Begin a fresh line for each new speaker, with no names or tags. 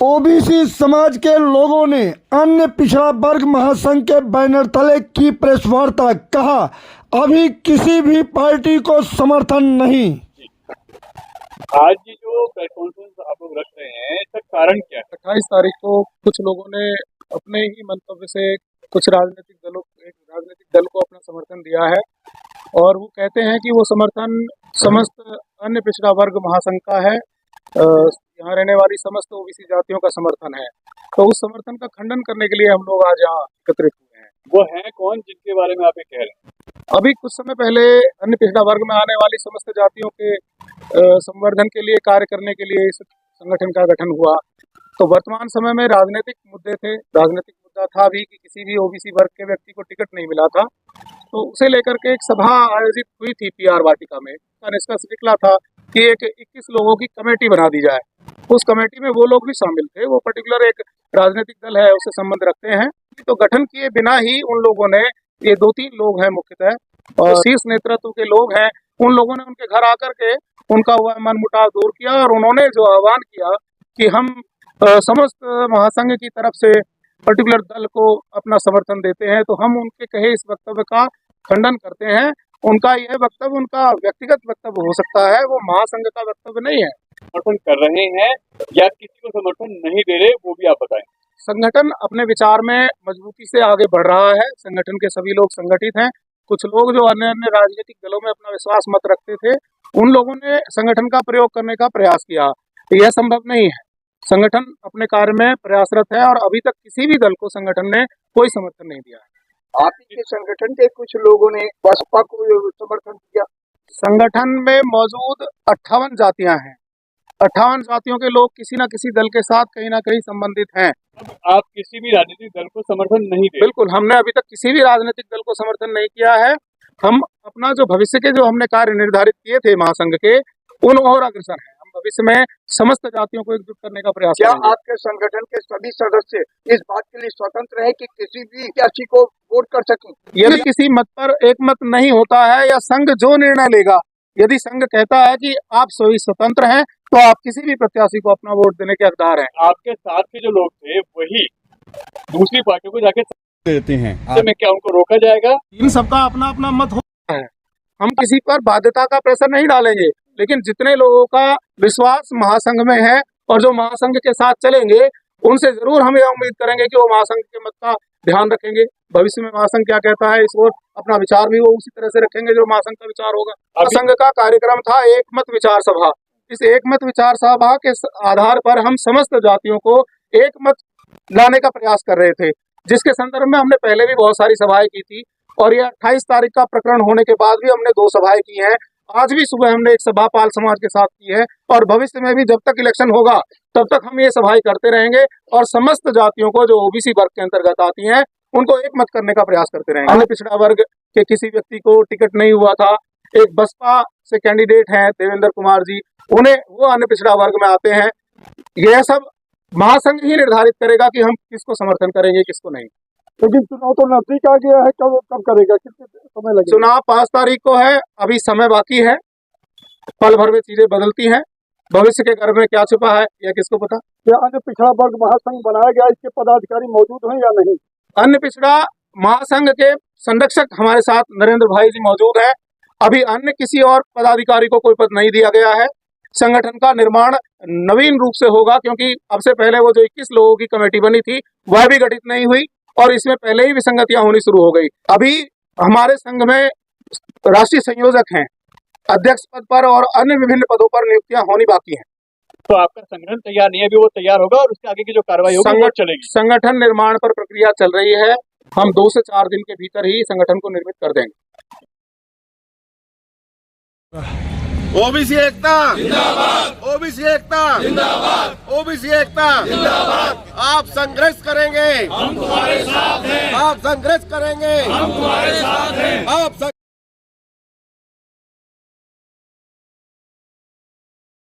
OBC समाज के लोगों ने अन्य पिछड़ा वर्ग महासंघ के बैनर तले की प्रेस वार्ता, कहा अभी किसी भी पार्टी को समर्थन नहीं।
आज ये जो प्रेस कॉन्फ्रेंस आप लोग रख रहे हैं, इसका कारण क्या है?
28 तारीख को कुछ लोगों ने अपने ही मंतव्य से कुछ राजनीतिक दल को अपना समर्थन दिया है और वो कहते हैं कि वो समर्थन समस्त अन्य पिछड़ा वर्ग महासंघ का है, यहाँ रहने वाली समस्त ओबीसी जातियों का समर्थन है। तो उस समर्थन का खंडन करने के लिए हम लोग आज यहाँ एकत्रित हुए हैं।
वो हैं कौन जिनके बारे में आप ये कह रहे हैं?
अभी कुछ समय पहले अन्य पिछड़ा वर्ग में आने वाली समस्त जातियों के संवर्धन के लिए कार्य करने के लिए इस संगठन का गठन हुआ। तो वर्तमान समय में राजनीतिक मुद्दे थे, राजनीतिक मुद्दा था भी कि किसी भी ओबीसी वर्ग के व्यक्ति को टिकट नहीं मिला था, तो उसे लेकर के एक सभा आयोजित हुई थी पीआर वाटिका में। उसका निष्कर्ष निकला था कि एक 21 लोगों की कमेटी बना दी जाए। उस कमेटी में वो लोग भी शामिल थे, वो पर्टिकुलर एक राजनीतिक दल है उससे संबंध रखते हैं। तो गठन किए बिना ही उन लोगों ने, ये 2-3 लोग हैं मुख्यतः और शीर्ष नेतृत्व के लोग हैं, उन लोगों ने उनके घर आकर के उनका हुआ मनमुटाव दूर किया और उन्होंने जो आह्वान किया कि हम समस्त महासंघ की तरफ से पर्टिकुलर दल को अपना समर्थन देते हैं, तो हम उनके कहे इस वक्तव्य का खंडन करते हैं। उनका यह वक्तव्य उनका व्यक्तिगत वक्तव्य हो सकता है, वो महासंघ का वक्तव्य नहीं है।
समर्थन कर रहे हैं या किसी को समर्थन नहीं दे रहे, वो भी आप बताएं।
संगठन अपने विचार में मजबूती से आगे बढ़ रहा है। संगठन के सभी लोग संगठित हैं। कुछ लोग जो अन्य अन्य राजनीतिक दलों में अपना विश्वास मत रखते थे, उन लोगों ने संगठन का प्रयोग करने का प्रयास किया। यह संभव नहीं है। संगठन अपने कार्य में प्रयासरत है और अभी तक किसी भी दल को संगठन ने कोई समर्थन नहीं दिया है।
आप ही के संगठन के कुछ लोगों ने बसपा को समर्थन दिया।
संगठन में मौजूद 58 जातियां हैं। 58 जातियों के लोग किसी न किसी दल के साथ कहीं ना कहीं संबंधित हैं।
अब आप किसी भी राजनीतिक दल को समर्थन नहीं दे?
बिल्कुल, हमने अभी तक किसी भी राजनीतिक दल को समर्थन नहीं किया है। हम अपना जो भविष्य के जो हमने कार्य निर्धारित किए थे महासंघ के, उन और अग्रसर हैं। हम भविष्य में समस्त जातियों को एकजुट करने का प्रयास
क्या
करेंगे।
आपके संगठन के सभी सदस्य इस बात के लिए स्वतंत्र है कि किसी भी प्रत्याशी को वोट कर सकें?
यदि किसी मत पर एक मत नहीं होता है या संघ जो निर्णय लेगा, यदि संघ कहता है कि आप सभी स्वतंत्र हैं, तो आप किसी भी प्रत्याशी को अपना वोट देने के हकदार हैं।
आपके साथ के जो लोग थे वही दूसरी पार्टियों को जाके
देते हैं,
में क्या उनको रोका जाएगा?
इन सबका अपना अपना मत होता है। हम किसी पर बाध्यता का प्रेशर नहीं डालेंगे, लेकिन जितने लोगों का विश्वास महासंघ में है और जो महासंघ के साथ चलेंगे, उनसे जरूर हम यह उम्मीद करेंगे कि वो महासंघ के मत का ध्यान रखेंगे। भविष्य में महासंघ क्या कहता है, इस ओर अपना विचार भी वो उसी तरह से रखेंगे जो महासंघ का विचार होगा। महासंघ का कार्यक्रम था एक मत विचार सभा। इस एक मत विचार सभा के आधार पर हम समस्त जातियों को एक मत लाने का प्रयास कर रहे थे, जिसके संदर्भ में हमने पहले भी बहुत सारी सभाएं की थी और ये 28 तारीख का प्रकरण होने के बाद भी हमने 2 सभाएं की हैं। आज भी सुबह हमने एक सभा पाल समाज के साथ की है और भविष्य में भी जब तक इलेक्शन होगा तब तक हम ये सभाएं करते रहेंगे और समस्त जातियों को जो ओबीसी वर्ग के अंतर्गत आती हैं उनको एक मत करने का प्रयास करते रहेंगे। अन्य पिछड़ा वर्ग के किसी व्यक्ति को टिकट नहीं हुआ था, एक बसपा से कैंडिडेट हैं देवेंद्र कुमार जी, उन्हें वो अन्य पिछड़ा वर्ग में आते हैं। यह सब महासंघ ही निर्धारित करेगा कि हम किसको समर्थन करेंगे किसको नहीं।
लेकिन चुनाव तो नजदीक आ गया है, कब करेगा, कितने समय लगेगा?
चुनाव 5 तारीख को है, अभी समय बाकी है। पल भर में चीजें बदलती हैं। भविष्य के गर्भ में क्या छुपा है यह किसको पता।
क्या अन्य पिछड़ा वर्ग महासंघ बनाया गया, इसके पदाधिकारी मौजूद हैं या नहीं?
अन्य पिछड़ा महासंघ के संरक्षक हमारे साथ नरेंद्र भाई जी मौजूद हैं। अभी अन्य किसी और पदाधिकारी को कोई पद नहीं दिया गया है। संगठन का निर्माण नवीन रूप से होगा, क्योंकि अब से पहले वो जो 21 लोगों की कमेटी बनी थी वह भी गठित नहीं हुई और इसमें पहले ही विसंगतियां होनी शुरू हो गई। अभी हमारे संघ में राष्ट्रीय संयोजक हैं, अध्यक्ष पद पर और अन्य विभिन्न पदों पर नियुक्तियां होनी बाकी हैं।
तो आपका संगठन तैयार नहीं है, अभी वो तैयार होगा और उसके आगे की जो कार्रवाई होगी वो चलेगी।
संगठन निर्माण पर प्रक्रिया चल रही है। हम 2 से 4 दिन के भीतर ही संगठन को निर्मित कर देंगे।
ओबीसी एकता जिंदाबाद, ओबीसी एकता जिंदाबाद, ओबीसी एकता जिंदाबाद। आप संघर्ष करेंगे, हम तुम्हारे साथ हैं। आप संघर्ष करेंगे, हम तुम्हारे साथ हैं। आप